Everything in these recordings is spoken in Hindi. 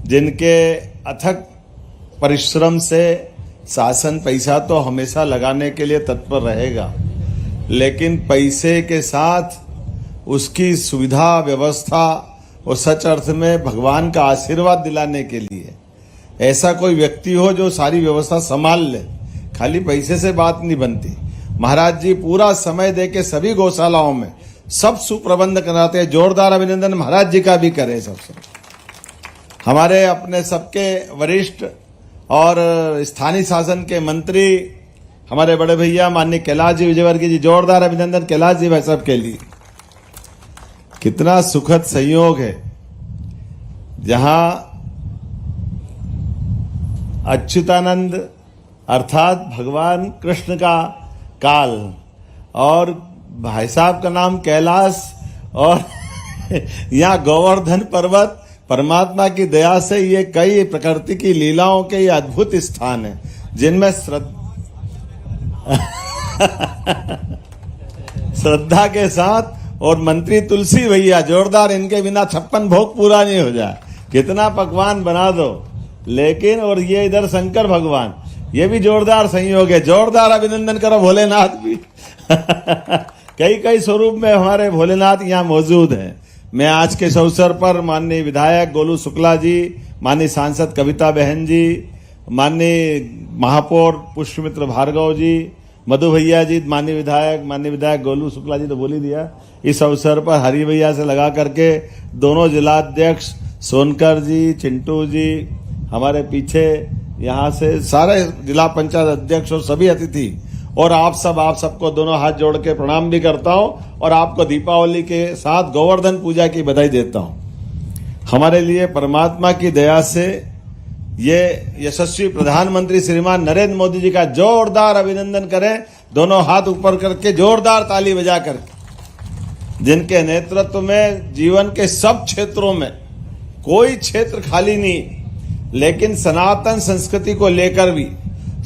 जिनके अथक परिश्रम से शासन पैसा तो हमेशा लगाने के लिए तत्पर रहेगा, लेकिन पैसे के साथ उसकी सुविधा व्यवस्था और सच अर्थ में भगवान का आशीर्वाद दिलाने के लिए ऐसा कोई व्यक्ति हो जो सारी व्यवस्था संभाल ले। खाली पैसे से बात नहीं बनती। महाराज जी पूरा समय देके सभी गौशालाओं में सब सुप्रबंध कराते हैं। जोरदार अभिनंदन महाराज जी का भी करें सबसे। हमारे अपने सबके वरिष्ठ और स्थानीय शासन के मंत्री हमारे बड़े भैया माननीय कैलाश जी विजयवर्गीय जी, जोरदार अभिनंदन कैलाश जी भाई साहब के लिए। कितना सुखद संयोग है जहां अच्युतानंद अर्थात भगवान कृष्ण का काल और भाई साहब का नाम कैलाश और यहाँ गोवर्धन पर्वत, परमात्मा की दया से ये कई प्रकृति की लीलाओं के ये अद्भुत स्थान है जिनमें श्रद्धा के साथ। और मंत्री तुलसी भैया जोरदार, इनके बिना 56 भोग पूरा नहीं हो जाए। कितना पकवान बना दो, लेकिन और ये इधर शंकर भगवान, ये भी जोरदार संयोग है। जोरदार अभिनंदन करो भोलेनाथ भी। कई कई स्वरूप में हमारे भोलेनाथ यहाँ मौजूद हैं। मैं आज के इस अवसर पर माननीय विधायक गोलू शुक्ला जी, माननीय सांसद कविता बहन जी, माननीय महापौर पुष्पमित्र भार्गव जी, मधु भैया जी, माननीय विधायक गोलू शुक्ला जी तो बोल ही दिया। इस अवसर पर हरि भैया से लगा करके दोनों जिलाध्यक्ष सोनकर जी, चिंटू जी, हमारे पीछे यहाँ से सारे जिला पंचायत अध्यक्ष और सभी अतिथि और आप सबको दोनों हाथ जोड़ के प्रणाम भी करता हूँ और आपको दीपावली के साथ गोवर्धन पूजा की बधाई देता हूँ। हमारे लिए परमात्मा की दया से ये यशस्वी प्रधानमंत्री श्रीमान नरेंद्र मोदी जी का जोरदार अभिनंदन करें, दोनों हाथ ऊपर करके जोरदार ताली बजा करके, जिनके नेतृत्व में जीवन के सब क्षेत्रों में कोई क्षेत्र खाली नहीं, लेकिन सनातन संस्कृति को लेकर भी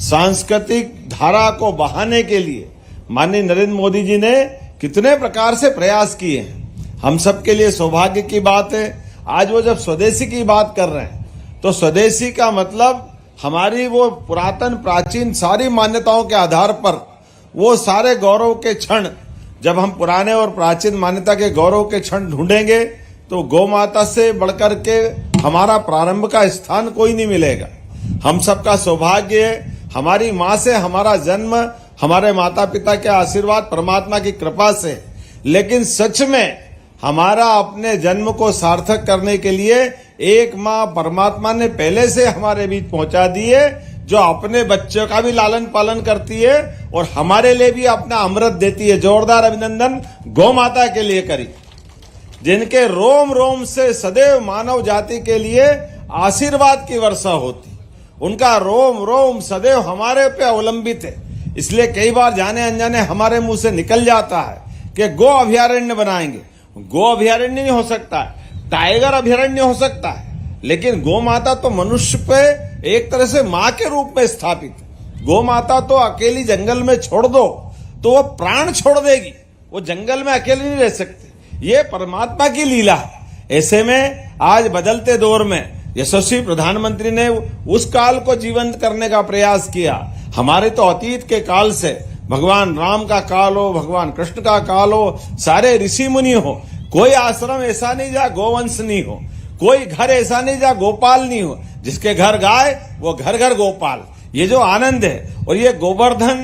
सांस्कृतिक धारा को बढ़ाने के लिए माननीय नरेंद्र मोदी जी ने कितने प्रकार से प्रयास किए हैं। हम सबके लिए सौभाग्य की बात है आज वो जब स्वदेशी की बात कर रहे हैं, तो स्वदेशी का मतलब हमारी वो पुरातन प्राचीन सारी मान्यताओं के आधार पर वो सारे गौरव के क्षण, जब हम पुराने और प्राचीन मान्यता के गौरव के क्षण ढूंढेंगे तो गौ माता से बढ़कर के हमारा प्रारंभ का स्थान कोई नहीं मिलेगा। हम सबका सौभाग्य है, हमारी माँ से हमारा जन्म, हमारे माता पिता के आशीर्वाद, परमात्मा की कृपा से। लेकिन सच में हमारा अपने जन्म को सार्थक करने के लिए एक माँ परमात्मा ने पहले से हमारे बीच पहुंचा दी है, जो अपने बच्चों का भी लालन पालन करती है और हमारे लिए भी अपना अमृत देती है। जोरदार अभिनंदन गौ माता के लिए करी, जिनके रोम रोम से सदैव मानव जाति के लिए आशीर्वाद की वर्षा होती। उनका रोम रोम सदैव हमारे पे अवलंबित है। इसलिए कई बार जाने अनजाने हमारे मुंह से निकल जाता है कि गो अभयारण्य बनाएंगे। गो अभयारण्य नहीं हो सकता है, टाइगर अभयारण्य हो सकता है, लेकिन गौ माता तो मनुष्य पे एक तरह से माँ के रूप में स्थापित है। गौ माता तो अकेली जंगल में छोड़ दो तो वो प्राण छोड़ देगी, वो जंगल में अकेली नहीं रह सकती। ये परमात्मा की लीला है। ऐसे में आज बदलते दौर में यशस्वी प्रधानमंत्री ने उस काल को जीवंत करने का प्रयास किया। हमारे तो अतीत के काल से भगवान राम का काल हो, भगवान कृष्ण का काल हो, सारे ऋषि मुनि हो, कोई आश्रम ऐसा नहीं जहाँ गोवंश नहीं हो, कोई घर ऐसा नहीं जहाँ गोपाल नहीं हो। जिसके घर गाय वो घर घर गोपाल। ये जो आनंद है और ये गोवर्धन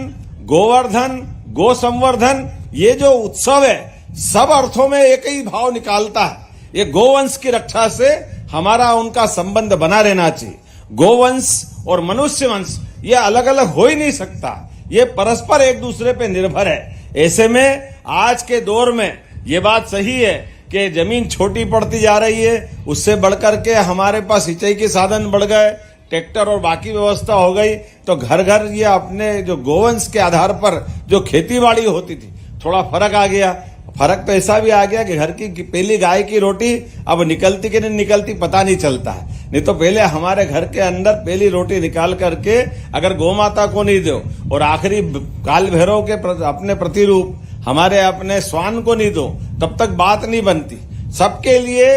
गो संवर्धन, ये जो उत्सव है सब अर्थों में एक ही भाव निकालता है। ये गोवंश की रक्षा से हमारा उनका संबंध बना रहना चाहिए। गोवंश और मनुष्य वंश ये अलग अलग हो ही नहीं सकता, ये परस्पर एक दूसरे पे निर्भर है। ऐसे में आज के दौर में ये बात सही है कि जमीन छोटी पड़ती जा रही है, उससे बढ़कर के हमारे पास सिंचाई के साधन बढ़ गए, ट्रैक्टर और बाकी व्यवस्था हो गई, तो घर घर ये अपने जो गोवंश के आधार पर जो खेती बाड़ी होती थी थोड़ा फर्क आ गया। फर्क तो ऐसा भी आ गया कि घर की पहली गाय की रोटी अब निकलती कि नहीं निकलती पता नहीं चलता है। नहीं तो पहले हमारे घर के अंदर पहली रोटी निकाल करके अगर गौ माता को नहीं दो और आखिरी काल भैरव के अपने प्रतिरूप हमारे अपने स्वान को नहीं दो, तब तक बात नहीं बनती। सबके लिए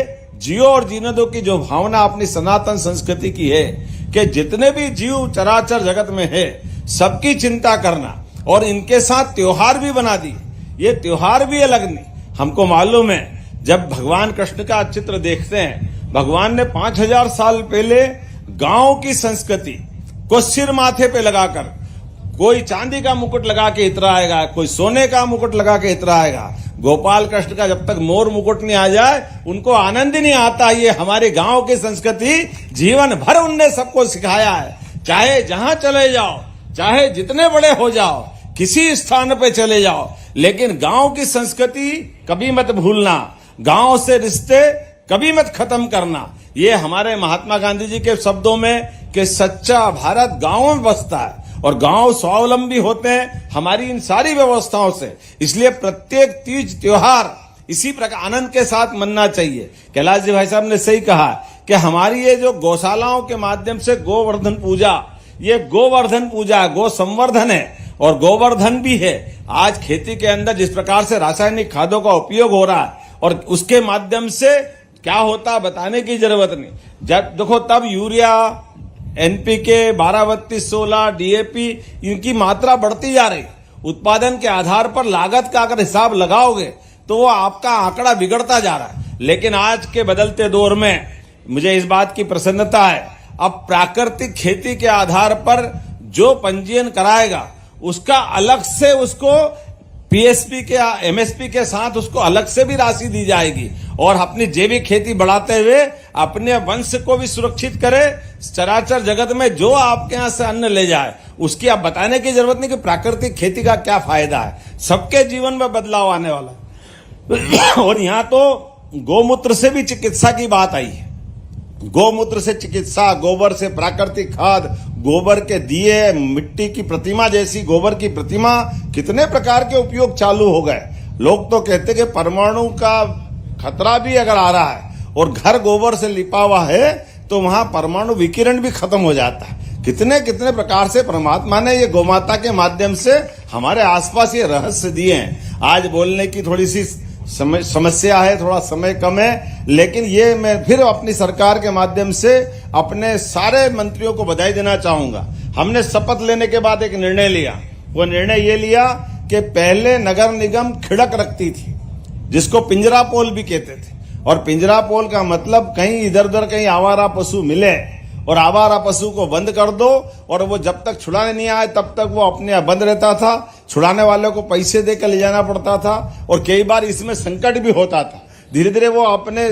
जियो और जीने दो की जो भावना अपनी सनातन संस्कृति की है कि जितने भी जीव चराचर जगत में है सबकी चिंता करना, और इनके साथ त्योहार भी बना दिए। ये त्योहार भी अलग नहीं, हमको मालूम है जब भगवान कृष्ण का चित्र देखते हैं, भगवान ने 5000 साल पहले गांव की संस्कृति को सिर माथे पे लगाकर, कोई चांदी का मुकुट लगा के इतराएगा, कोई सोने का मुकुट लगा के इतराएगा। गोपाल कृष्ण का जब तक मोर मुकुट नहीं आ जाए उनको आनंद ही नहीं आता। ये हमारे गांव की संस्कृति जीवन भर उनने सबको सिखाया है। चाहे जहां चले जाओ, चाहे जितने बड़े हो जाओ, किसी स्थान पे चले जाओ, लेकिन गांव की संस्कृति कभी मत भूलना, गांव से रिश्ते कभी मत खत्म करना। ये हमारे महात्मा गांधी जी के शब्दों में कि सच्चा भारत गांवों में बसता है और गांव स्वावलंबी होते हैं हमारी इन सारी व्यवस्थाओं से। इसलिए प्रत्येक तीज त्योहार इसी प्रकार आनंद के साथ मनना चाहिए। कैलाश जी भाई साहब ने सही कहा कि हमारी ये जो गौशालाओं के माध्यम से गोवर्धन पूजा, ये गोवर्धन पूजा, गो संवर्धन है और गोवर्धन भी है। आज खेती के अंदर जिस प्रकार से रासायनिक खादों का उपयोग हो रहा है और उसके माध्यम से क्या होता बताने की जरूरत नहीं। जब देखो तब यूरिया, एनपीके, 12-32-16, डीएपी, इनकी मात्रा बढ़ती जा रही। उत्पादन के आधार पर लागत का अगर हिसाब लगाओगे तो वो आपका आंकड़ा बिगड़ता जा रहा है। लेकिन आज के बदलते दौर में मुझे इस बात की प्रसन्नता है, अब प्राकृतिक खेती के आधार पर जो पंजीयन कराएगा उसका अलग से उसको पीएसपी के एमएसपी के साथ उसको अलग से भी राशि दी जाएगी और अपनी जैविक खेती बढ़ाते हुए अपने वंश को भी सुरक्षित करे। चराचर जगत में जो आपके यहाँ से अन्न ले जाए उसकी आप बताने की जरूरत नहीं कि प्राकृतिक खेती का क्या फायदा है। सबके जीवन में बदलाव आने वाला है। और यहाँ तो गौमूत्र से भी चिकित्सा की बात आई है। गौमूत्र से चिकित्सा, गोबर से प्राकृतिक खाद, गोबर के दिए, मिट्टी की प्रतिमा जैसी गोबर की प्रतिमा, कितने प्रकार के उपयोग चालू हो गए। लोग तो कहते कि परमाणु का खतरा भी अगर आ रहा है और घर गोबर से लिपा हुआ है तो वहां परमाणु विकिरण भी खत्म हो जाता है। कितने कितने प्रकार से परमात्मा ने ये गोमाता के माध्यम से हमारे आसपास ये रहस्य दिए हैं। आज बोलने की थोड़ी सी समस्या है, थोड़ा समय कम है, लेकिन ये मैं फिर अपनी सरकार के माध्यम से अपने सारे मंत्रियों को बधाई देना चाहूंगा। हमने शपथ लेने के बाद एक निर्णय लिया। वो निर्णय ये लिया कि पहले नगर निगम खिड़क रखती थी जिसको पिंजरा पोल भी कहते थे, और पिंजरा पोल का मतलब कहीं इधर उधर कहीं आवारा पशु मिले और आवारा पशु को बंद कर दो और वो जब तक छुड़ाने नहीं आए तब तक वो अपने आप बंद रहता था। छुड़ाने वाले को पैसे देकर ले जाना पड़ता था और कई बार इसमें संकट भी होता था। धीरे धीरे वो अपने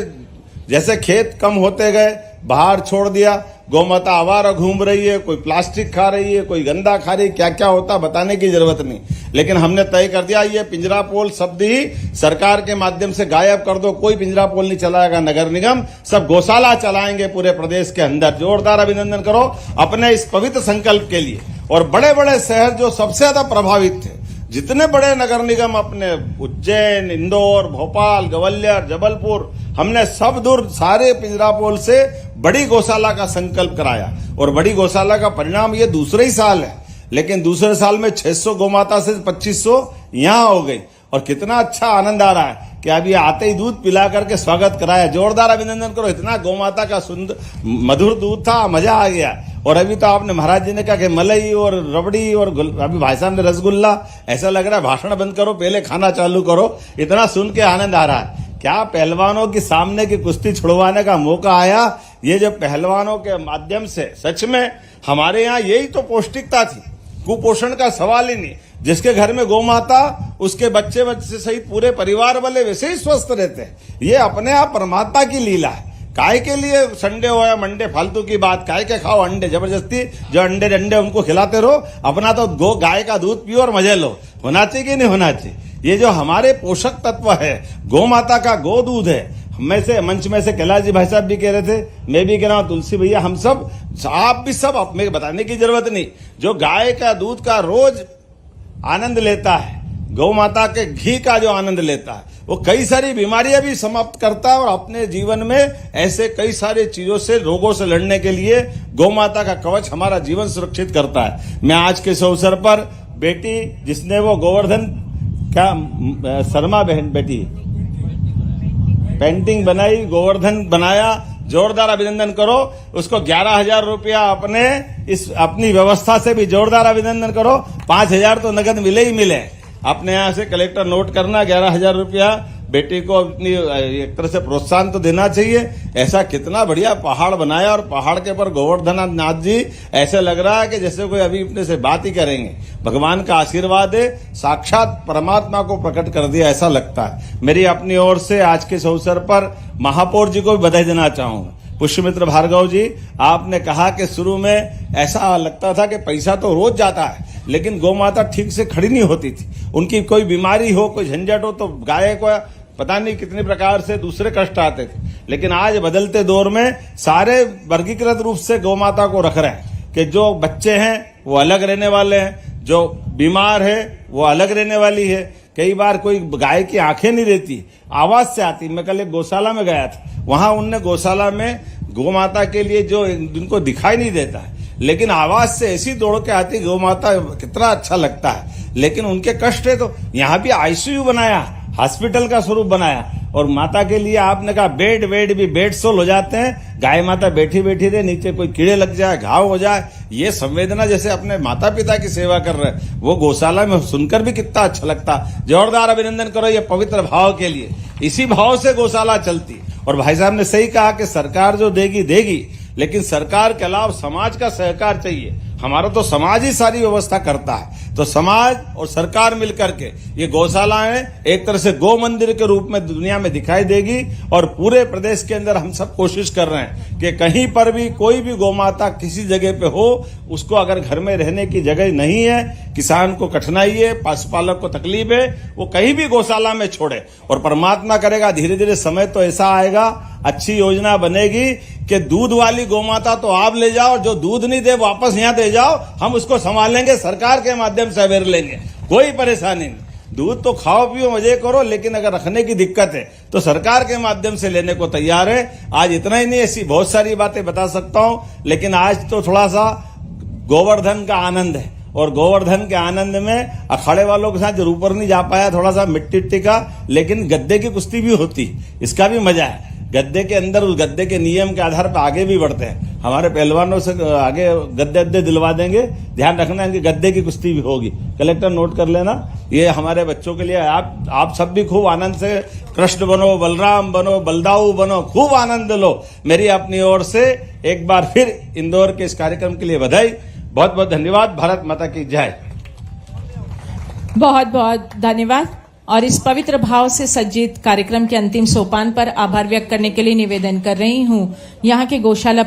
जैसे खेत कम होते गए, बाहर छोड़ दिया। गौमाता आवारा घूम रही है, कोई प्लास्टिक खा रही है, कोई गंदा खा रही है, क्या क्या होता बताने की जरूरत नहीं। लेकिन हमने तय कर दिया ये पिंजरा पोल शब्द ही सरकार के माध्यम से गायब कर दो। कोई पिंजरा पोल नहीं चलाएगा नगर निगम, सब गौशाला चलाएंगे पूरे प्रदेश के अंदर। जोरदार अभिनंदन करो अपने इस पवित्र संकल्प के लिए। और बड़े बड़े शहर जो सबसे ज्यादा प्रभावित थे, जितने बड़े नगर निगम अपने उज्जैन, इंदौर, भोपाल, ग्वालियर, जबलपुर, हमने सब दूर सारे पिंजरा पोल से बड़ी गौशाला का संकल्प कराया। और बड़ी गौशाला का परिणाम ये दूसरे ही साल है, लेकिन दूसरे साल में 600 गौमाता से 2500 यहाँ हो गई। और कितना अच्छा आनंद आ रहा है कि अभी आते ही दूध पिला करके स्वागत कराया। जोरदार अभिनंदन करो। इतना गौमाता का सुंदर मधुर दूध था, मजा आ गया। और अभी तो आपने महाराज जी ने कहा कि मलाई और रबड़ी और अभी भाई साहब ने रसगुल्ला, ऐसा लग रहा है भाषण बंद करो पहले खाना चालू करो। इतना सुन के आनंद आ रहा है। क्या पहलवानों के सामने की कुश्ती छुड़वाने का मौका आया। ये जो पहलवानों के माध्यम से सच में हमारे यहाँ यही तो पौष्टिकता थी। कुपोषण का सवाल ही नहीं। जिसके घर में गौमाता, उसके बच्चे बच्चे सहित पूरे परिवार वाले वैसे ही स्वस्थ रहते हैं। ये अपने आप परमात्मा की लीला है। काय के लिए संडे हो या मंडे फालतू की बात, काय के खाओ अंडे जबरदस्ती, जो अंडे उनको खिलाते रहो। अपना तो गाय का दूध पियो और मजे लो। होना चाहिए कि नहीं होना चाहिए। ये जो हमारे पोषक तत्व है, गौ माता का गो दूध है। में से मंच में से कैलाश जी भाई साहब भी कह रहे थे, मैं भी कह रहा हूं, तुलसी भैया, हम सब, आप भी सब, मेरे बताने की जरूरत नहीं। जो गाय का दूध का रोज आनंद लेता है, गौ माता के घी का जो आनंद लेता है, वो कई सारी बीमारियां भी समाप्त करता है और अपने जीवन में ऐसे कई सारे चीजों से, रोगों से लड़ने के लिए गौ माता का कवच हमारा जीवन सुरक्षित करता है। मैं आज के इस अवसर पर बेटी, जिसने वो गोवर्धन क्या, शर्मा बहन बेटी पेंटिंग बनाई, गोवर्धन बनाया, जोरदार अभिनंदन करो। उसको 11,000 रुपया अपनी व्यवस्था से भी जोरदार अभिनंदन करो। 5,000 तो नगद मिले ही मिले। अपने यहाँ से कलेक्टर नोट करना, 11,000 रुपया बेटी को अपनी एक तरह से प्रोत्साहन तो देना चाहिए। ऐसा कितना बढ़िया पहाड़ बनाया और पहाड़ के ऊपर गोवर्धन नाथ जी, ऐसे लग रहा है कि जैसे कोई अभी अपने से बात ही करेंगे। भगवान का आशीर्वाद है, साक्षात परमात्मा को प्रकट कर दिया ऐसा लगता है। मेरी अपनी ओर से आज के इस अवसर पर महापौर जी को भी बधाई देना चाहूंगा। पुष्यमित्र भार्गव जी, आपने कहा कि शुरू में ऐसा लगता था कि पैसा तो रोज जाता है, लेकिन गौ माता ठीक से खड़ी नहीं होती थी। उनकी कोई बीमारी हो, कोई झंझट हो तो गाय को पता नहीं कितने प्रकार से दूसरे कष्ट आते थे। लेकिन आज बदलते दौर में सारे वर्गीकृत रूप से गौ माता को रख रहे हैं कि जो बच्चे हैं वो अलग रहने वाले हैं, जो बीमार है वो अलग रहने वाली है। कई बार कोई गाय की आंखें नहीं रहती, आवाज से आती। मैं कल एक गौशाला में गया था, वहां उनने गौशाला में गौ माता के लिए जो जिनको दिखाई नहीं देता है, लेकिन आवाज से ऐसी दौड़ के आती गौ माता, कितना अच्छा लगता है। लेकिन उनके कष्ट है तो यहाँ भी आईसीयू बनाया, हॉस्पिटल का स्वरूप बनाया। और माता के लिए आपने कहा बेड भी बेड सोल हो जाते हैं। गाय माता बैठी बैठी रहे, नीचे कोई कीड़े लग जाए, घाव हो जाए, ये संवेदना जैसे अपने माता पिता की सेवा कर रहे हैं, वो गौशाला में सुनकर भी कितना अच्छा लगता। जोरदार अभिनंदन करो ये पवित्र भाव के लिए। इसी भाव से गौशाला चलती। और भाई साहब ने सही कहा कि सरकार जो देगी देगी, लेकिन सरकार के अलावा समाज का सहकार चाहिए। हमारा तो समाज ही सारी व्यवस्था करता है, तो समाज और सरकार मिलकर के ये गौशालाएं एक तरह से गौ मंदिर के रूप में दुनिया में दिखाई देगी। और पूरे प्रदेश के अंदर हम सब कोशिश कर रहे हैं कि कहीं पर भी कोई भी गौ माता किसी जगह पे हो, उसको अगर घर में रहने की जगह नहीं है, किसान को कठिनाई है, पशुपालक को तकलीफ है, वो कहीं भी गौशाला में छोड़े। और परमात्मा करेगा धीरे धीरे समय तो ऐसा आएगा, अच्छी योजना बनेगी कि दूध वाली गौ माता तो आप ले जाओ, जो दूध नहीं दे वापस यहाँ दे जाओ, हम उसको संभालेंगे, सरकार के माध्यम से अवेयर लेंगे, कोई परेशानी नहीं। दूध तो खाओ पियो मजे करो, लेकिन अगर रखने की दिक्कत है तो सरकार के माध्यम से लेने को तैयार है। आज इतना ही नहीं, ऐसी बहुत सारी बातें बता सकता हूं, लेकिन आज तो थोड़ा सा गोवर्धन का आनंद है। और गोवर्धन के आनंद में अखाड़े वालों के साथ जरूर ऊपर नहीं जा पाया, थोड़ा सा मिट्टी का, लेकिन गद्दे की कुश्ती भी होती, इसका भी मजा है। गद्दे के अंदर उस गद्दे के नियम के आधार पर आगे भी बढ़ते हैं। हमारे पहलवानों से आगे गद्दे दिलवा देंगे, ध्यान रखना इनकी गद्दे की कुश्ती भी होगी। कलेक्टर नोट कर लेना, ये हमारे बच्चों के लिए। आप सब भी खूब आनंद से कृष्ण बनो, बलराम बनो, बलदाऊ बनो, खूब आनंद लो। मेरी अपनी ओर से एक बार फिर इंदौर के इस कार्यक्रम के लिए बधाई, बहुत बहुत धन्यवाद। भारत माता की जय। बहुत बहुत धन्यवाद। और इस पवित्र भाव से सज्जित कार्यक्रम के अंतिम सोपान पर आभार व्यक्त करने के लिए निवेदन कर रही हूं यहाँ के गौशाला